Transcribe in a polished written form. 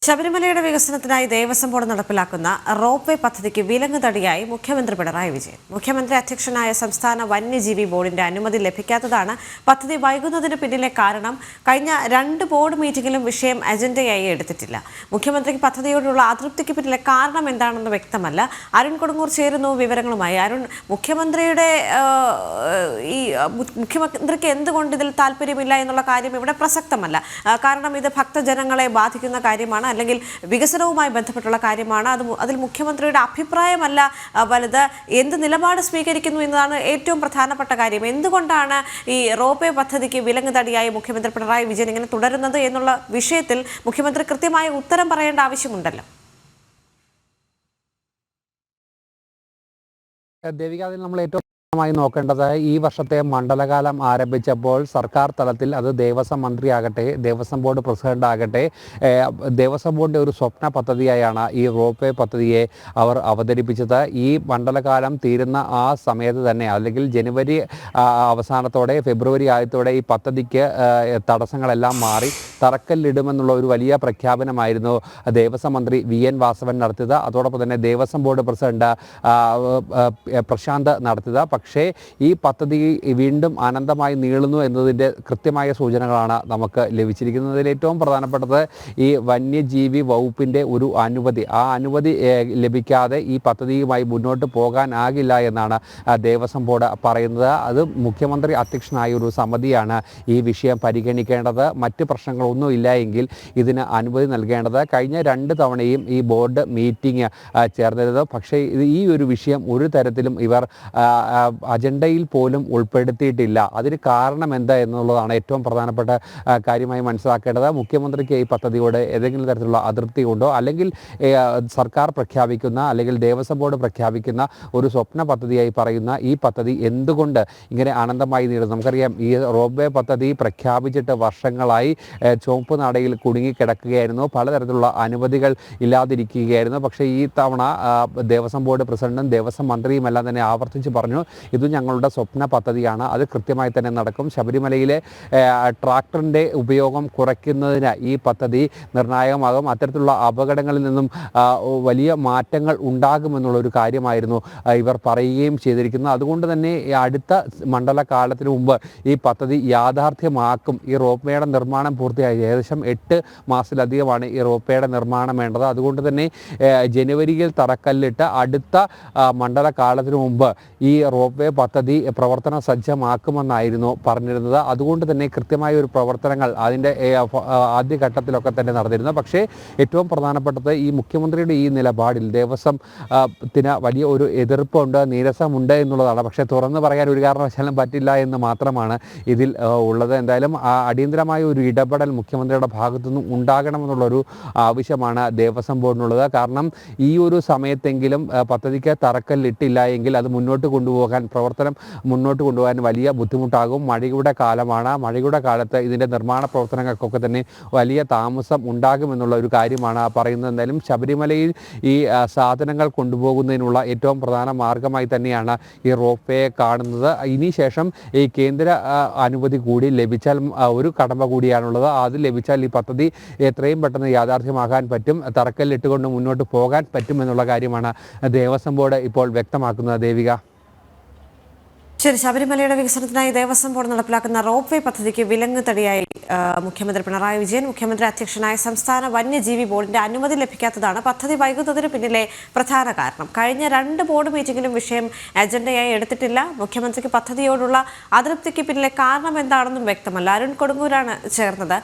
ശബരിമലയുടെ വികസനത്തിനായി ദേവസ്വം ബോർഡ് നടപ്പിലാക്കുന്ന റോപ്പ് വേ പദ്ധതിക്ക് വിലങ്ങുതടിയായി മുഖ്യമന്ത്രി പിണറായി വിജയൻ. മുഖ്യമന്ത്രി അധ്യക്ഷനായ സംസ്ഥാന വന്യജീവി ബോർഡിന്റെ അനുമതി ലഭിക്കാത്തതാണ് പദ്ധതി വൈകുന്നതിന് പിന്നിലെ കാരണം. കഴിഞ്ഞ 2 ബോർഡ് മീറ്റിംഗിലും വിഷയം അജണ്ടയായി എടുത്തിട്ടില്ല. മുഖ്യമന്ത്രിക്ക് പദ്ധതിയോടുള്ള അതൃപ്തിക്ക് പിന്നിലെ കാരണം എന്താണെന്ന് വ്യക്തമല്ല. അരുൺ കൊടുങ്ങൂർ ചേരുന്നു വിവരങ്ങളുമായി. അരുൺ, മുഖ്യമന്ത്രിക്ക് എന്തുകൊണ്ട് ഇതിൽ താല്പര്യമില്ല എന്നുള്ള കാര്യം ഇവിടെ പ്രസക്തമല്ല. കാരണം ഇത് ഭക്തജനങ്ങളെ ബാധിക്കുന്ന കാര്യമാണ്, അല്ലെങ്കിൽ വികസനവുമായി ബന്ധപ്പെട്ടുള്ള കാര്യമാണ്. അതിൽ മുഖ്യമന്ത്രിയുടെ അഭിപ്രായമല്ല വലുത്. എന്ത് നിലപാട് സ്വീകരിക്കുന്നു എന്നതാണ് ഏറ്റവും പ്രധാനപ്പെട്ട കാര്യം. എന്തുകൊണ്ടാണ് ഈ റോപ്പ് വേ പദ്ധതിക്ക് വിലങ്ങുതടിയായി മുഖ്യമന്ത്രി പിണറായി വിജയൻ ഇങ്ങനെ തുടരുന്നത് എന്നുള്ള വിഷയത്തിൽ മുഖ്യമന്ത്രി കൃത്യമായ ഉത്തരം പറയേണ്ട ആവശ്യമുണ്ടല്ലോ. ദേവിക, അതിൽ നമ്മൾ ഏറ്റവും നോക്കേണ്ടത് ഈ വർഷത്തെ മണ്ഡലകാലം ആരംഭിച്ചപ്പോൾ സർക്കാർ തലത്തിൽ അത് ദേവസ്വം മന്ത്രിയാകട്ടെ, ദേവസ്വം ബോർഡ് പ്രസിഡന്റ് ആകട്ടെ, ദേവസ്വം ബോർഡിൻ്റെ ഒരു സ്വപ്ന പദ്ധതിയായാണ് ഈ റോപ്പ് വേ പദ്ധതിയെ അവർ അവതരിപ്പിച്ചത്. ഈ മണ്ഡലകാലം തീരുന്ന ആ സമയത്ത് തന്നെ, അല്ലെങ്കിൽ ജനുവരി അവസാനത്തോടെ ഫെബ്രുവരി ആദ്യത്തോടെ ഈ പദ്ധതിക്ക് തടസ്സങ്ങളെല്ലാം മാറി തറക്കല്ലിടുമെന്നുള്ള ഒരു വലിയ പ്രഖ്യാപനമായിരുന്നു ദേവസ്വം മന്ത്രി VN വാസവൻ നടത്തിയത്. അതോടൊപ്പം തന്നെ ദേവസ്വം ബോർഡ് പ്രസിഡന്റ് പ്രശാന്ത് നടത്തിയത്. പക്ഷേ ഈ പദ്ധതി വീണ്ടും അനന്തമായി നീളുന്നു എന്നതിൻ്റെ കൃത്യമായ സൂചനകളാണ് നമുക്ക് ലഭിച്ചിരിക്കുന്നത്. ഇതിൽ ഏറ്റവും പ്രധാനപ്പെട്ടത് ഈ വന്യജീവി വകുപ്പിൻ്റെ ഒരു അനുമതി. ആ അനുമതി ലഭിക്കാതെ ഈ പദ്ധതിയുമായി മുന്നോട്ട് പോകാനാകില്ല എന്നാണ് ദേവസ്വം ബോർഡ് പറയുന്നത്. അത് മുഖ്യമന്ത്രി അധ്യക്ഷനായ ഒരു സമിതിയാണ് ഈ വിഷയം പരിഗണിക്കേണ്ടത്. മറ്റ് പ്രശ്നങ്ങളൊന്നും ഇല്ല എങ്കിൽ ഇതിന് അനുമതി നൽകേണ്ടത്. കഴിഞ്ഞ 2 തവണയും ഈ ബോർഡ് മീറ്റിംഗ് ചേർന്നിരുന്നു. പക്ഷേ ഈ ഒരു വിഷയം ഒരു തരത്തിലും ഇവർ അജണ്ടയിൽ പോലും ഉൾപ്പെടുത്തിയിട്ടില്ല. അതിന് കാരണം എന്താ എന്നുള്ളതാണ് ഏറ്റവും പ്രധാനപ്പെട്ട കാര്യമായി മനസ്സിലാക്കേണ്ടത്. മുഖ്യമന്ത്രിക്ക് ഈ പദ്ധതിയോട് ഏതെങ്കിലും തരത്തിലുള്ള അതൃപ്തി ഉണ്ടോ, അല്ലെങ്കിൽ സർക്കാർ പ്രഖ്യാപിക്കുന്ന, അല്ലെങ്കിൽ ദേവസ്വം ബോർഡ് പ്രഖ്യാപിക്കുന്ന ഒരു സ്വപ്ന പദ്ധതിയായി പറയുന്ന ഈ പദ്ധതി എന്തുകൊണ്ട് ഇങ്ങനെ അനന്തമായി നീളുന്നു? നമുക്കറിയാം, ഈ റോപ്പ് വേ പദ്ധതി പ്രഖ്യാപിച്ചിട്ട് വർഷങ്ങളായി ചുവപ്പ് നാടയിൽ കുടുങ്ങിക്കിടക്കുകയായിരുന്നു. പലതരത്തിലുള്ള അനുമതികൾ ഇല്ലാതിരിക്കുകയായിരുന്നു. പക്ഷേ ഈ തവണ ദേവസ്വം ബോർഡ് പ്രസിഡന്റും ദേവസ്വം മന്ത്രിയും എല്ലാം തന്നെ ആവർത്തിച്ച് പറഞ്ഞു, ഇത് ഞങ്ങളുടെ സ്വപ്ന പദ്ധതിയാണ്, അത് കൃത്യമായി തന്നെ നടക്കും. ശബരിമലയിലെ ട്രാക്ടറിൻ്റെ ഉപയോഗം കുറയ്ക്കുന്നതിന് ഈ പദ്ധതി നിർണായകമാകും. അത്തരത്തിലുള്ള അപകടങ്ങളിൽ നിന്നും വലിയ മാറ്റങ്ങൾ ഉണ്ടാകുമെന്നുള്ളൊരു കാര്യമായിരുന്നു ഇവർ പറയുകയും ചെയ്തിരിക്കുന്നത്. അതുകൊണ്ട് തന്നെ അടുത്ത മണ്ഡലകാലത്തിന് മുമ്പ് ഈ പദ്ധതി യാഥാർത്ഥ്യമാക്കും. ഈ റോപ്പ് വേയുടെ നിർമ്മാണം പൂർത്തിയായി ഏകദേശം 8 മാസത്തിലധികമാണ് ഈ റോപ്പ് വേയുടെ നിർമ്മാണം വേണ്ടത്. അതുകൊണ്ട് തന്നെ ജനുവരിയിൽ തറക്കല്ലിട്ട് അടുത്ത മണ്ഡലകാലത്തിന് മുമ്പ് ഈ റോപ്പ് വേ പദ്ധതി പ്രവർത്തന സജ്ജമാക്കുമെന്നായിരുന്നു പറഞ്ഞിരുന്നത്. അതുകൊണ്ട് തന്നെ കൃത്യമായ ഒരു പ്രവർത്തനങ്ങൾ അതിൻ്റെ ആദ്യഘട്ടത്തിലൊക്കെ തന്നെ നടന്നിരുന്നു. പക്ഷേ ഏറ്റവും പ്രധാനപ്പെട്ടത് ഈ മുഖ്യമന്ത്രിയുടെ ഈ നിലപാടിൽ ദേവസ്വത്തിന് വലിയ ഒരു എതിർപ്പുണ്ട്, നീരസമുണ്ട് എന്നുള്ളതാണ്. പക്ഷേ തുറന്നു പറയാൻ ഒരു കാരണവശാലും പറ്റില്ല എന്ന് മാത്രമാണ് ഇതിൽ ഉള്ളത്. എന്തായാലും അടിയന്തരമായ ഒരു ഇടപെടൽ മുഖ്യമന്ത്രിയുടെ ഭാഗത്തുനിന്നും ഉണ്ടാകണമെന്നുള്ളൊരു ആവശ്യമാണ് ദേവസ്വം ബോർഡിനുള്ളത്. കാരണം ഈ ഒരു സമയത്തെങ്കിലും പദ്ധതിക്ക് തറക്കല്ലിട്ടില്ല എങ്കിൽ അത് പ്രവർത്തനം മുന്നോട്ട് കൊണ്ടുപോകാൻ വലിയ ബുദ്ധിമുട്ടാകും. മഴയുടെ കാലമാണ്. മഴയുടെ കാലത്ത് ഇതിൻ്റെ നിർമ്മാണ പ്രവർത്തനങ്ങൾക്കൊക്കെ തന്നെ വലിയ താമസം ഉണ്ടാകുമെന്നുള്ള ഒരു കാര്യമാണ് പറയുന്നത്. എന്തായാലും ശബരിമലയിൽ ഈ സാധനങ്ങൾ കൊണ്ടുപോകുന്നതിനുള്ള ഏറ്റവും പ്രധാന മാർഗമായി തന്നെയാണ് ഈ റോപ്പ് വേ കാണുന്നത്. ഇനി ശേഷം ഈ കേന്ദ്ര അനുമതി കൂടി ലഭിച്ചാൽ ഒരു കടമ കൂടിയാണുള്ളത്. അത് ലഭിച്ചാൽ ഈ പദ്ധതി എത്രയും പെട്ടെന്ന് യാഥാർത്ഥ്യമാകാൻ പറ്റും, തറക്കല്ലിട്ടുകൊണ്ട് മുന്നോട്ട് പോകാൻ പറ്റുമെന്നുള്ള കാര്യമാണ് ദേവസ്വം ബോർഡ് ഇപ്പോൾ വ്യക്തമാക്കുന്നത്. ദേവിക, ശരി. ശബരിമലയുടെ വികസനത്തിനായി ദേവസ്വം ബോർഡ് നടപ്പിലാക്കുന്ന റോപ്പ് വേ പദ്ധതിക്ക് വിലങ്ങുതടിയായി മുഖ്യമന്ത്രി പിണറായി വിജയൻ. മുഖ്യമന്ത്രി അധ്യക്ഷനായ സംസ്ഥാന വന്യജീവി ബോർഡിന്റെ അനുമതി ലഭിക്കാത്തതാണ് പദ്ധതി വൈകുന്നതിന് പിന്നിലെ പ്രധാന കാരണം. കഴിഞ്ഞ 2 ബോർഡ് മീറ്റിംഗിലും വിഷയം അജണ്ടയായി എടുത്തിട്ടില്ല. മുഖ്യമന്ത്രിക്ക് പദ്ധതിയോടുള്ള അതൃപ്തിക്ക് പിന്നിലെ കാരണം എന്താണെന്നും വ്യക്തമല്ല. അരുൺ കൊടുങ്ങൂരാണ് ചേർന്നത്.